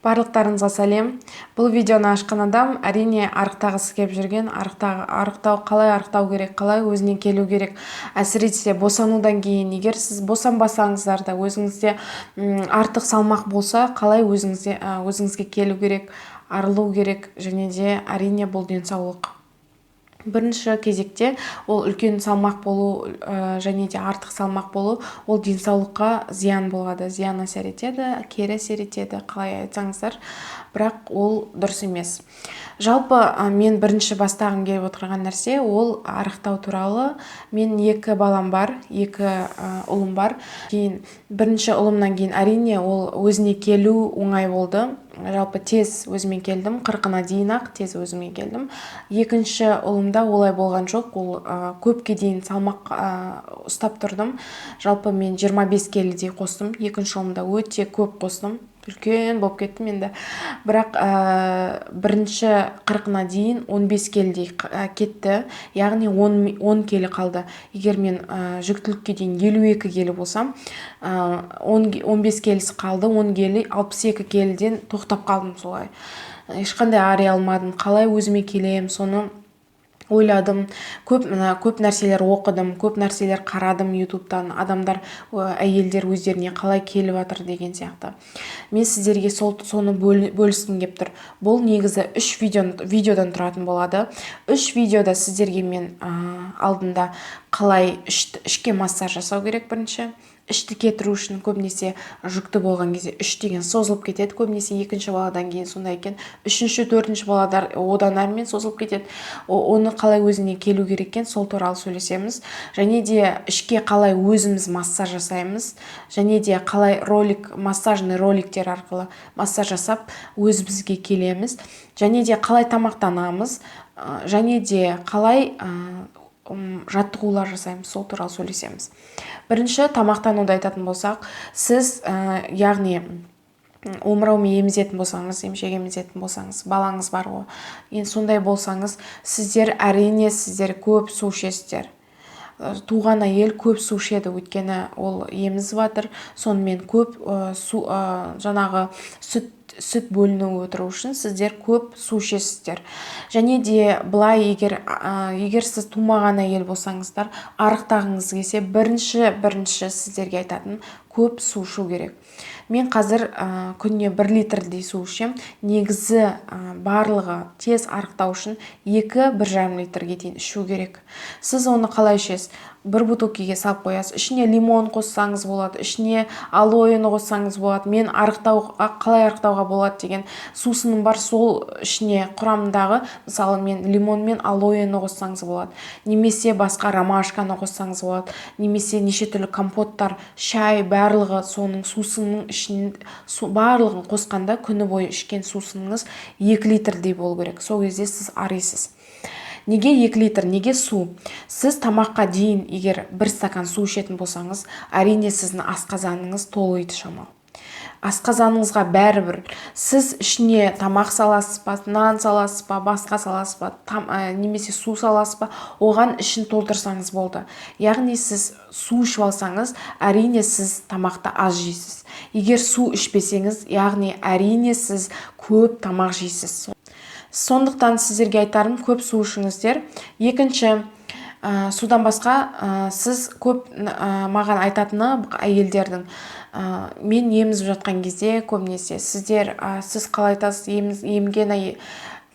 Барлықтарыңызға сәлем. Бұл видеоны ашқан адам әрине арықтағысы келіп жүрген, қалай арықтау керек, қалай өзіне келу керек. Әсіресе босанудан кейін, егер сіз босанбасаңыздар да өзіңізде артық салмақ болса, қалай өзіңізге келу керек, арылу керек, және де әрине бұл денсаулық. Бірінші кезекте ол үлкен салмақ болу және де артық салмақ болу, ол денсаулыққа зиян болады, зиян әсер етеді, кері әсер етеді, қалай айтсаңыздар, бірақ ол дұрыс емес. Жалпы мен бірінші бастағым келіп отырған нәрсе ол арықтау туралы. Мен 2 балам бар, 2 ұлым бар. Кейін бірінші ұлымнан кейін әрине ол өзіне келу оңай болды. Жалпы тез өзіме келдім, 40-на дейін ақ тез өзіме келдім. Екінші ұлымда олай болған жоқ, ол көпке дейін салмақ ұстап тұрдым. Жалпы мен 25 келідей қостым, екінші ұлымда өте көп қостым. Үлкен болып кеттім енді. Бірақ бірінші 40-на дейін 15 келідей кетті, яғни 10 келі қалды. Егер мен жүктілікке дейін 52 келі болсам, 15 келісі қалды, 10 келі, 62 келіден тоқтап қалдым солай. Ешқандай ари алмадым, қалай өзіме келем, соны ойладым, көп нәрселер оқыдым, көп нәрселер қарадым ютубтан, адамдар, әйелдер өздеріне қалай келіп жатыр деген сияқты. Мен сіздерге соны бөліскім келіп тұр. Бұл негізі 3 видеодан тұратын болады. 3 видеода сіздерге мен алдында қалай ішке массаж жасау керек бірінші. Ішті кетіру үшін көбінесе жүкті болған кезде іш деген созылып кетеді, көбінесе екінші баладан кейін сондай екен. Үшінші, төртінші баладар одан әрмен созылып кетеді. Оны қалай өзіне келу керек екен, сол туралы сөйлесеміз. Және де ішке қалай өзіміз массаж жасаймыз, және де қалай массажный роликтер арқылы массаж жасап өзімізге келеміз, және де қалай тамақтанамыз, және де қалай жаттығулар жасаймыз, сол туралы сөйлесеміз. Бірінші, тамақтануды айтатын болсақ, сіз яғни омыраумен емізетін болсаңыз, емшек емізетін болсаңыз, балаңыз бар ғой, енді сондай болсаңыз, әрине сіздер көп су ішесіздер. Туған әйел көп су ішеді, өйткені ол емізіп жатыр, сонымен көп жаңағы сүт бөлініп отыру үшін сіздер көп су ішесіздер. Және де былай, егер сіз тумаған әйел болсаңыздар, арықтағыңыз келсе, бірінші сіздерге айтатын көп су ішу керек. Мен қазір күніне 1 литрдей су ішем. Негізі барлығы тез арықтау үшін 2-1,5 литрге дейін ішу керек. Сіз оны қалай ішесіз? 1 бутылкаға салып қоясыз. Ішіне лимон қоссаңыз болады, ішіне алоэны қоссаңыз болады. Мен қалай арықтауға болады деген сусыным бар, сол ішіне құрамындағы, мысалы мен лимон мен алоэны қоссаңыз болады. Немесе басқа ромашканы қоссаңыз болады. Немесе неше түрлі компоттар, шай, барлығы соның сусынның ішіне барлығын қосқанда күні бойы ішкен сусыныңыз 2 литрдей болу керек. Сол кезде сіз арисыз. Неге 2 литр, неге су? Сіз тамаққа дейін егер 1 стакан су ішетін болсаңыз, әрине сіздің асқазаныңыз толыйды шамалы. Асқазаныңызға бәрібір сіз ішіне тамақ саласыз ба, нан саласыз ба, басқа саласыз ба, немесе су саласыз ба, оған ішін толтырсаңыз болды. Яғни сіз су ішіп алсаңыз, әрине сіз тамақты аз жейсіз. Егер су ішпесеңіз, яғни әрине сіз көп тамақ жейсіз. Сондықтан сіздерге айтарым, көп су ішіңіздер. Екінші, судан басқа сіз көп маған айтатыны әйелдердің, мен емізіп жатқан кезде көбінесе сіз қалай айтасыз,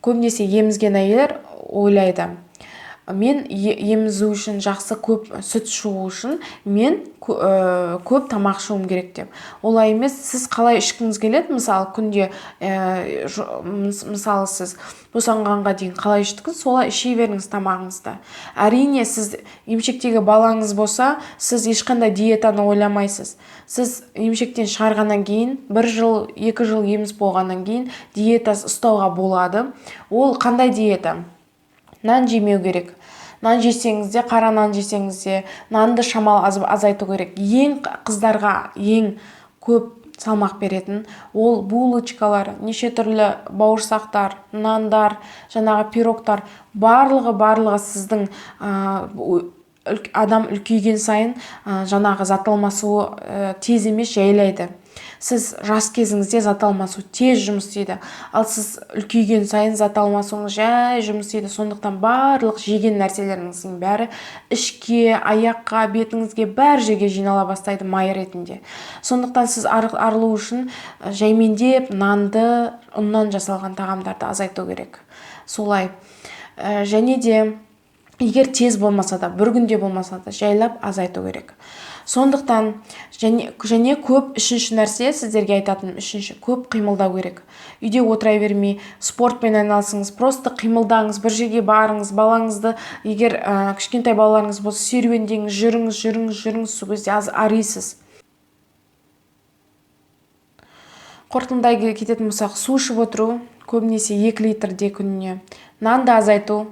көбінесе емізген әйелдер ойлайды, мен емізу үшін жақсы көп сүт шығу үшін мен көп тамақ ішуім керек деп. Олай емес, сіз қалай ішкіңіз келеді, мысалы күнде, мысалы сіз босанғанға дейін қалай іштіңіз, солай іше беріңіз тамағыңызды. Әрине сіз емшектегі балаңыз болса, сіз ешқандай диетаны ойламайсыз. Сіз емшектен шығарғаннан кейін, 1 жыл, 2 жыл еміз болғаннан кейін диета ұстауға болады. Ол қандай диета? Нан жемеу керек. Нан жесеңіз де, қара нан жесеңіз де, нанды шамалы азайту керек. Қыздарға ең көп салмақ беретін ол булочкалар, неше түрлі бауырсақтар, нандар, жаңағы пирогтар, барлығы сіздің адам үлкейген сайын жаңағы зат алмасуы тез емес, жайлайды. Сіз жас кезіңізде зат алмасу тез жұмыс істейді, ал сіз үлкейген сайын зат алмасуыңыз жай жұмыс істейді. Сондықтан барлық жеген нәрселеріңіздің бәрі ішке, аяққа, бетіңізге, бәр жерге жинала бастайды май ретінде. Сондықтан сіз арылу үшін жаймендеп нанды, ұннан жасалған тағамдарды азайту керек. Солай. Және де егер тез болмаса да, бір күнде болмаса да жайлап азайту керек. Сондықтан және көп үшінші нәрсе, сіздерге айтатын үшінші, көп қимылдау керек. Үйде отыра бермей, спортпен айналысыңыз, просто қимылдаңыз, бір жерге барыңыз, балаңызды, егер кішкентай балаларыңыз болса, серуендеңіз, жүріңіз, сол кезде арисыз. Қорытындылай кететін болсақ, су ішіп отыру, көбінесе 2 литрде күніне, нанды азайту,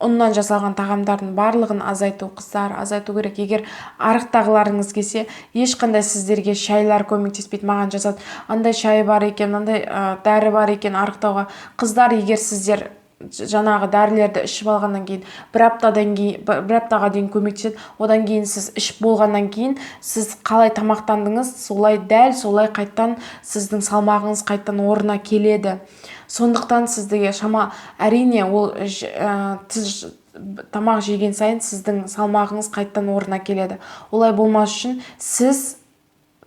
ұннан жасалған тағамдардың барлығын азайту, қыздар азайту керек. Егер арықтағыларыңыз келсе, ешқандай сіздерге шайлар көмектеспейді. Маған жазады, андай шай бар екен, андай дәрі бар екен арықтауға. Қыздар, егер сіздер жаңағы дәрілерді ішіп алғаннан кейін бір аптаға дейін көмектеседі. Одан кейін сіз ішіп болғаннан кейін сіз қалай тамақтандыңыз, дәл солай қайттан сіздің салмағыңыз қайттан орнына келеді. Сондықтан сіздерге әрине ол тамақ жеген сайын сіздің салмағыңыз қайттан орнына келеді. Олай болмас үшін сіз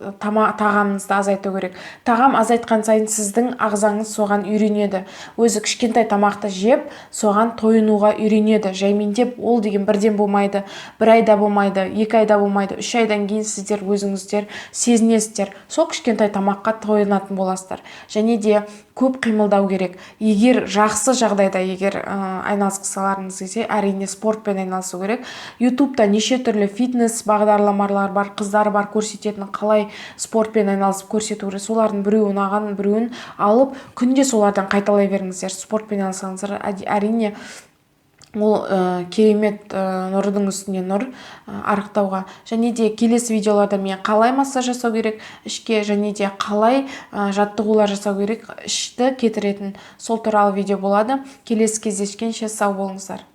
тағамыңызды азайту керек. Тағам азайтқан сайын сіздің ағзаңыз соған үйренеді. Өзі кішкентай тамақты жеп, соған тойынуға үйренеді. Жаймендеп, ол деген бірден болмайды, 1 айда болмайды, 2 айда болмайды, 3 айдан кейін сіздер өзіңіздер сезінесіздер. Сол кішкентай тамаққа тойынатын боласыздар. Және де көп қимылдау керек. Егер жақсы жағдайда айналысқыларыңыз келсе, әрине спортпен айналысу керек. YouTube'да неше түрлі фитнес бағдарламалар бар, қыздар бар, көрсететін қалай спортпен айналысып көрсету керек. Солардың біреуін ұнаған, біреуін алып, күнде солардан қайталай беріңіздер. Спортпен айналысаңыздар, әрине ол керемет нұрдың үстіне нұр арықтауға. Және де келесі видеоларда мен қалай массаж жасау керек ішке, және де қалай жаттығулар жасау керек ішті кетіретін, сол туралы видео болады. Келесі кездескенше сау болыңыздар.